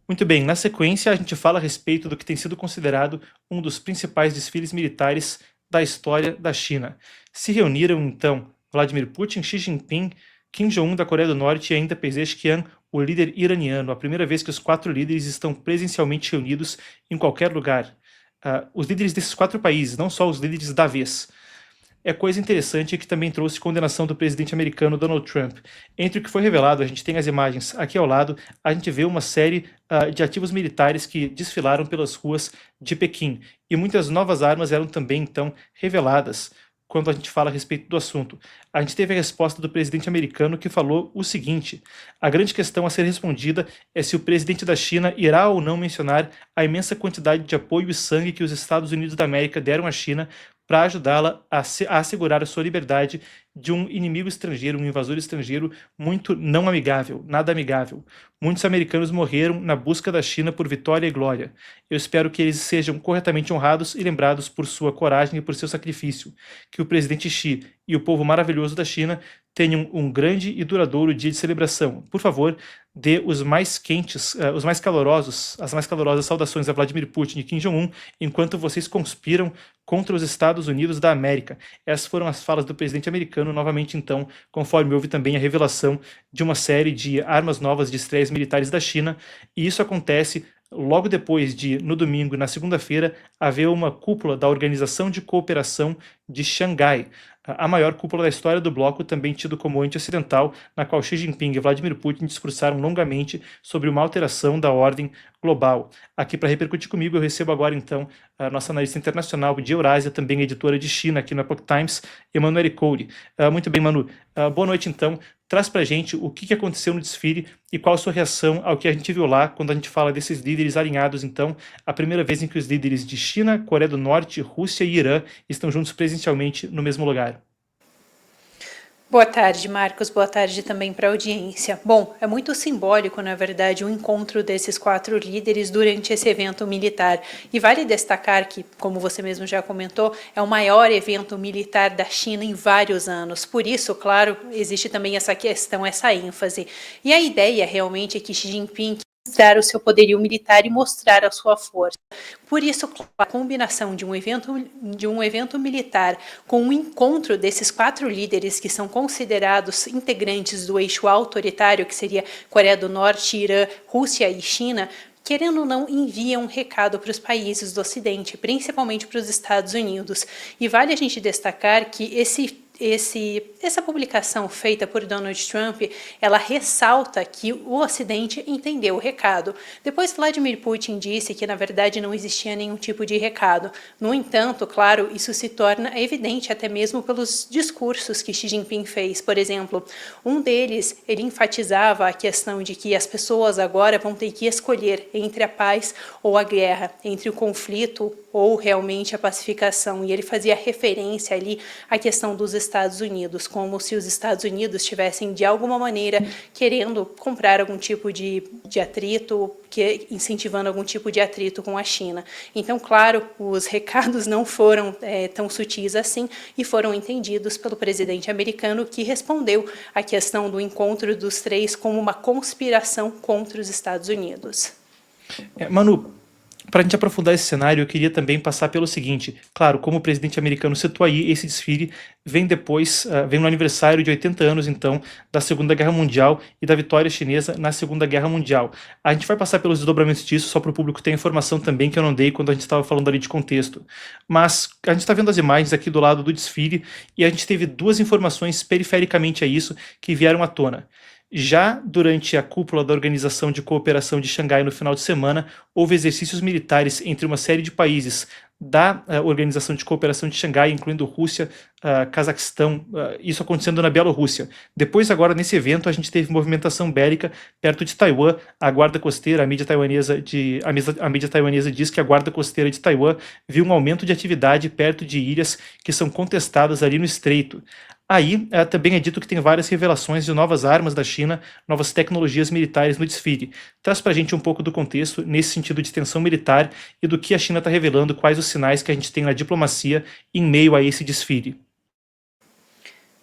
Muito bem, na sequência a gente fala a respeito do que tem sido considerado um dos principais desfiles militares da história da China. Se reuniram então Vladimir Putin, Xi Jinping, Kim Jong-un da Coreia do Norte e ainda Pezeshkian, o líder iraniano, a primeira vez que os quatro líderes estão presencialmente reunidos em qualquer lugar. Os líderes desses quatro países, não só os líderes da vez. É coisa interessante que também trouxe condenação do presidente americano Donald Trump. Entre o que foi revelado, a gente tem as imagens aqui ao lado, a gente vê uma série de ativos militares que desfilaram pelas ruas de Pequim. E muitas novas armas eram também, então, reveladas quando a gente fala a respeito do assunto. A gente teve a resposta do presidente americano que falou o seguinte: a grande questão a ser respondida é se o presidente da China irá ou não mencionar a imensa quantidade de apoio e sangue que os Estados Unidos da América deram à China para ajudá-la a assegurar a sua liberdade de um inimigo estrangeiro, um invasor estrangeiro muito não amigável, nada amigável. Muitos americanos morreram na busca da China por vitória e glória. Eu espero que eles sejam corretamente honrados e lembrados por sua coragem e por seu sacrifício. Que o presidente Xi e o povo maravilhoso da China tenham um grande e duradouro dia de celebração. Por favor, dê os mais quentes, as mais calorosas saudações a Vladimir Putin e Kim Jong-un, enquanto vocês conspiram contra os Estados Unidos da América. Essas foram as falas do presidente americano, novamente então, conforme houve também a revelação de uma série de armas novas de estreias militares da China, e isso acontece logo depois de, no domingo e na segunda-feira, haver uma cúpula da Organização de Cooperação de Xangai, a maior cúpula da história do bloco, também tido como anti-ocidental, na qual Xi Jinping e Vladimir Putin discursaram longamente sobre uma alteração da ordem global. Aqui para repercutir comigo, eu recebo agora então a nossa analista internacional de Eurásia, também editora de China aqui no Epoch Times, Emanuele Coure. Muito bem, Manu. Boa noite então. Traz pra gente o que aconteceu no desfile e qual a sua reação ao que a gente viu lá quando a gente fala desses líderes alinhados, então, a primeira vez em que os líderes de China, Coreia do Norte, Rússia e Irã estão juntos presencialmente no mesmo lugar. Boa tarde, Marcos. Boa tarde também para a audiência. Bom, é muito simbólico, na verdade, o encontro desses quatro líderes durante esse evento militar. E vale destacar que, como você mesmo já comentou, é o maior evento militar da China em vários anos. Por isso, claro, existe também essa questão, essa ênfase. E a ideia realmente é que Xi Jinping dar o seu poderio militar e mostrar a sua força. Por isso, a combinação de um evento militar com o encontro desses quatro líderes que são considerados integrantes do eixo autoritário, que seria Coreia do Norte, Irã, Rússia e China, querendo ou não, envia um recado para os países do Ocidente, principalmente para os Estados Unidos. E vale a gente destacar que essa publicação feita por Donald Trump, ela ressalta que o Ocidente entendeu o recado. Depois Vladimir Putin disse que na verdade não existia nenhum tipo de recado. No entanto, claro, isso se torna evidente até mesmo pelos discursos que Xi Jinping fez. Por exemplo, um deles, ele enfatizava a questão de que as pessoas agora vão ter que escolher entre a paz ou a guerra, entre o conflito ou realmente a pacificação. E ele fazia referência ali à questão dos Estados Unidos, como se os Estados Unidos estivessem, de alguma maneira, querendo comprar algum tipo de atrito, incentivando algum tipo de atrito com a China. Então, claro, os recados não foram tão sutis assim e foram entendidos pelo presidente americano, que respondeu à questão do encontro dos três como uma conspiração contra os Estados Unidos. Manu, para a gente aprofundar esse cenário, eu queria também passar pelo seguinte. Claro, como o presidente americano citou aí, esse desfile vem depois, vem no aniversário de 80 anos, então, da Segunda Guerra Mundial e da vitória chinesa na Segunda Guerra Mundial. A gente vai passar pelos desdobramentos disso, só para o público ter informação também que eu não dei quando a gente estava falando ali de contexto. Mas a gente está vendo as imagens aqui do lado do desfile e a gente teve duas informações perifericamente a isso que vieram à tona. Já durante a cúpula da Organização de Cooperação de Xangai no final de semana, houve exercícios militares entre uma série de países da Organização de Cooperação de Xangai, incluindo Rússia, Cazaquistão, isso acontecendo na Bielorrússia. Depois, agora, nesse evento, a gente teve movimentação bélica perto de Taiwan. A guarda costeira, a mídia taiwanesa diz que a guarda costeira de Taiwan viu um aumento de atividade perto de ilhas que são contestadas ali no estreito. Aí também é dito que tem várias revelações de novas armas da China, novas tecnologias militares no desfile. Traz para a gente um pouco do contexto nesse sentido de tensão militar e do que a China está revelando, quais os sinais que a gente tem na diplomacia em meio a esse desfile.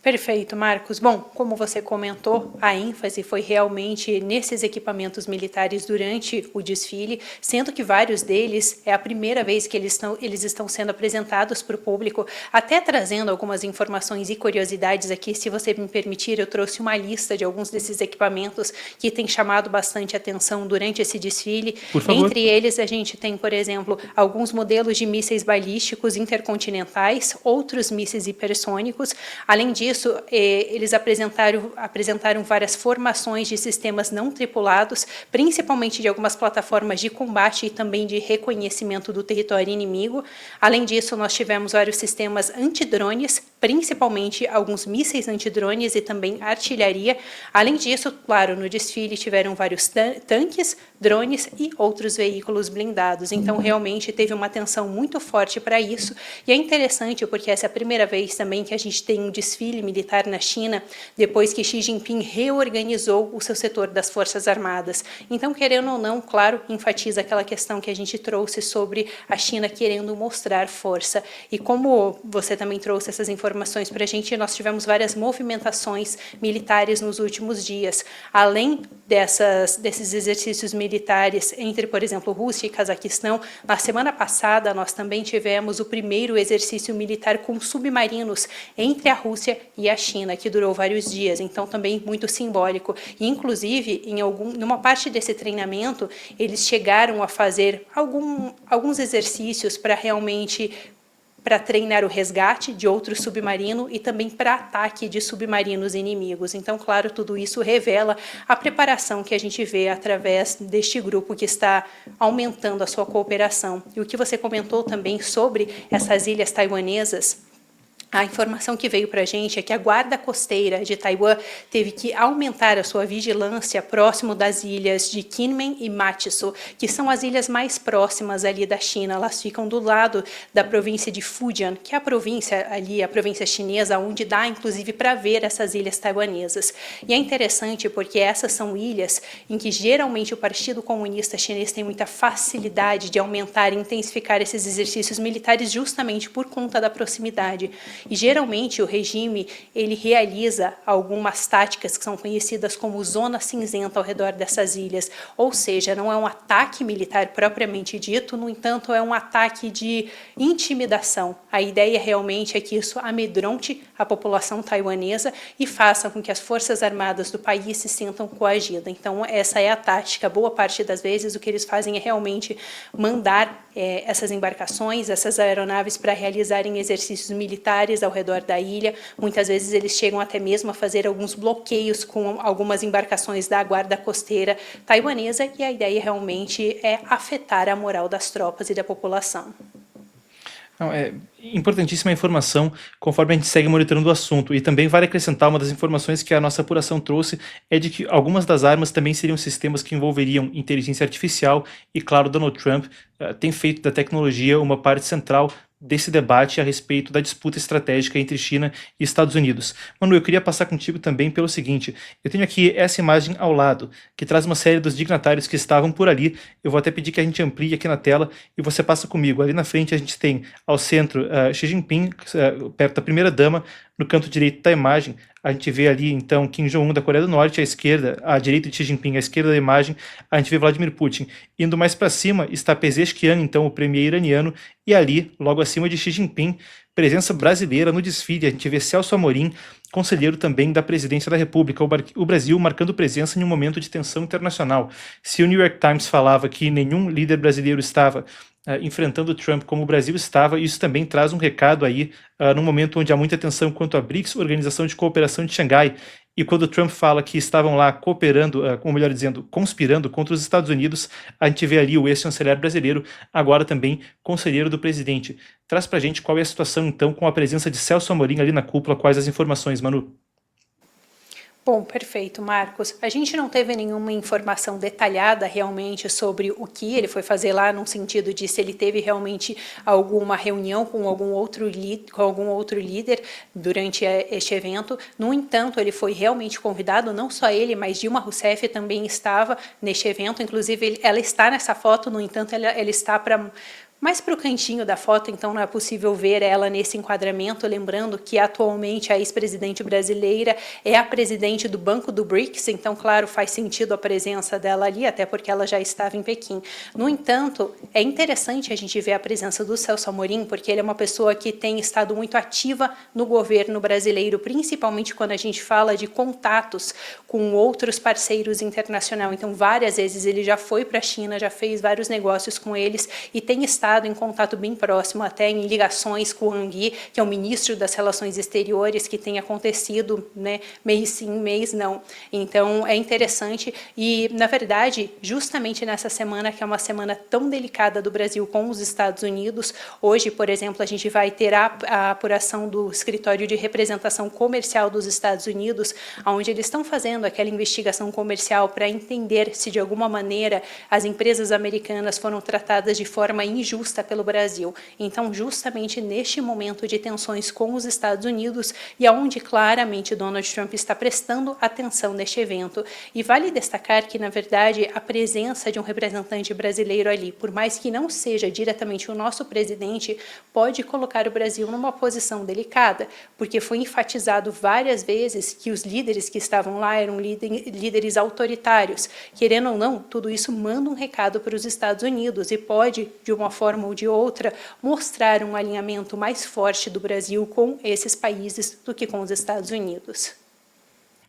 Perfeito, Marcos. Bom, como você comentou, a ênfase foi realmente nesses equipamentos militares durante o desfile, sendo que vários deles é a primeira vez que eles estão sendo apresentados para o público, até trazendo algumas informações e curiosidades aqui. Se você me permitir, eu trouxe uma lista de alguns desses equipamentos que têm chamado bastante atenção durante esse desfile. Por favor. Entre eles, a gente tem, por exemplo, alguns modelos de mísseis balísticos intercontinentais, outros mísseis hipersônicos. Além disso, eles apresentaram várias formações de sistemas não tripulados, principalmente de algumas plataformas de combate e também de reconhecimento do território inimigo. Além disso, nós tivemos vários sistemas antidrones, principalmente alguns mísseis antidrones e também artilharia. Além disso, claro, no desfile tiveram vários tanques, drones e outros veículos blindados. Então, realmente teve uma atenção muito forte para isso. E é interessante porque essa é a primeira vez também que a gente tem um desfile militar na China, depois que Xi Jinping reorganizou o seu setor das Forças Armadas. Então, querendo ou não, claro, enfatiza aquela questão que a gente trouxe sobre a China querendo mostrar força. E como você também trouxe essas informações para a gente, nós tivemos várias movimentações militares nos últimos dias. Além desses exercícios militares entre, por exemplo, Rússia e Cazaquistão, na semana passada nós também tivemos o primeiro exercício militar com submarinos entre a Rússia e a China, que durou vários dias, então também muito simbólico. E, inclusive, numa parte desse treinamento, eles chegaram a fazer alguns exercícios para treinar o resgate de outro submarino e também para ataque de submarinos inimigos. Então, claro, tudo isso revela a preparação que a gente vê através deste grupo que está aumentando a sua cooperação. E o que você comentou também sobre essas ilhas taiwanesas, a informação que veio para a gente é que a guarda costeira de Taiwan teve que aumentar a sua vigilância próximo das ilhas de Kinmen e Matsu, que são as ilhas mais próximas ali da China. Elas ficam do lado da província de Fujian, que é a província ali, a província chinesa, onde dá inclusive para ver essas ilhas taiwanesas. E é interessante porque essas são ilhas em que geralmente o Partido Comunista Chinês tem muita facilidade de aumentar e intensificar esses exercícios militares justamente por conta da proximidade. E geralmente o regime ele realiza algumas táticas que são conhecidas como zona cinzenta ao redor dessas ilhas, ou seja, não é um ataque militar propriamente dito, no entanto é um ataque de intimidação. A ideia realmente é que isso amedronte a população taiwanesa e faça com que as forças armadas do país se sintam coagidas. Então essa é a tática. Boa parte das vezes o que eles fazem é realmente mandar essas embarcações, essas aeronaves para realizarem exercícios militares ao redor da ilha. Muitas vezes eles chegam até mesmo a fazer alguns bloqueios com algumas embarcações da guarda costeira taiwanesa e a ideia realmente é afetar a moral das tropas e da população. Não, é importantíssima a informação conforme a gente segue monitorando o assunto. E também vale acrescentar, uma das informações que a nossa apuração trouxe é de que algumas das armas também seriam sistemas que envolveriam inteligência artificial e, claro, Donald Trump tem feito da tecnologia uma parte central desse debate a respeito da disputa estratégica entre China e Estados Unidos. Manu, eu queria passar contigo também pelo seguinte, eu tenho aqui essa imagem ao lado, que traz uma série dos dignatários que estavam por ali. Eu vou até pedir que a gente amplie aqui na tela e você passa comigo. Ali na frente a gente tem ao centro Xi Jinping, perto da primeira-dama. No canto direito da imagem, a gente vê ali, então, Kim Jong-un da Coreia do Norte, à esquerda, à direita de Xi Jinping, à esquerda da imagem, a gente vê Vladimir Putin. Indo mais para cima está Pezeshkian, então, o premier iraniano, e ali, logo acima de Xi Jinping, presença brasileira no desfile. A gente vê Celso Amorim, conselheiro também da presidência da República, o Brasil marcando presença em um momento de tensão internacional. Se o New York Times falava que nenhum líder brasileiro estava enfrentando Trump como o Brasil estava, isso também traz um recado aí, num momento onde há muita tensão quanto à BRICS, Organização de Cooperação de Xangai, e quando Trump fala que estavam lá cooperando, ou melhor dizendo, conspirando contra os Estados Unidos, a gente vê ali o ex-chanceler brasileiro, agora também conselheiro do presidente. Traz pra gente qual é a situação, então, com a presença de Celso Amorim ali na cúpula, quais as informações, Manu? Bom, perfeito, Marcos. A gente não teve nenhuma informação detalhada realmente sobre o que ele foi fazer lá, no sentido de se ele teve realmente alguma reunião com algum outro líder durante este evento. No entanto, ele foi realmente convidado, não só ele, mas Dilma Rousseff também estava neste evento. Inclusive, ela está nessa foto, no entanto, ela está Mais para o cantinho da foto, então não é possível ver ela nesse enquadramento, lembrando que atualmente a ex-presidente brasileira é a presidente do Banco do BRICS, então, claro, faz sentido a presença dela ali, até porque ela já estava em Pequim. No entanto, é interessante a gente ver a presença do Celso Amorim, porque ele é uma pessoa que tem estado muito ativa no governo brasileiro, principalmente quando a gente fala de contatos com outros parceiros internacionais. Então, várias vezes ele já foi para a China, já fez vários negócios com eles e tem estado em contato bem próximo, até em ligações com o Wang Yi, que é o ministro das Relações Exteriores, que tem acontecido, né, mês sim, mês não. Então, é interessante e, na verdade, justamente nessa semana, que é uma semana tão delicada do Brasil com os Estados Unidos, hoje, por exemplo, a gente vai ter a apuração do Escritório de Representação Comercial dos Estados Unidos, onde eles estão fazendo aquela investigação comercial para entender se, de alguma maneira, as empresas americanas foram tratadas de forma injusta pelo Brasil. Então, justamente neste momento de tensões com os Estados Unidos e aonde claramente Donald Trump está prestando atenção neste evento. E vale destacar que, na verdade, a presença de um representante brasileiro ali, por mais que não seja diretamente o nosso presidente, pode colocar o Brasil numa posição delicada, porque foi enfatizado várias vezes que os líderes que estavam lá eram líderes autoritários. Querendo ou não, tudo isso manda um recado para os Estados Unidos e pode, de uma forma ou de outra, mostrar um alinhamento mais forte do Brasil com esses países do que com os Estados Unidos.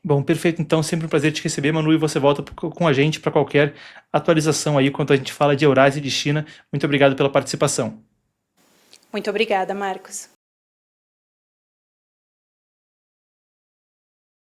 Bom, perfeito. Então, sempre um prazer te receber, Manu, e você volta com a gente para qualquer atualização aí quando a gente fala de Eurásia e de China. Muito obrigado pela participação. Muito obrigada, Marcos.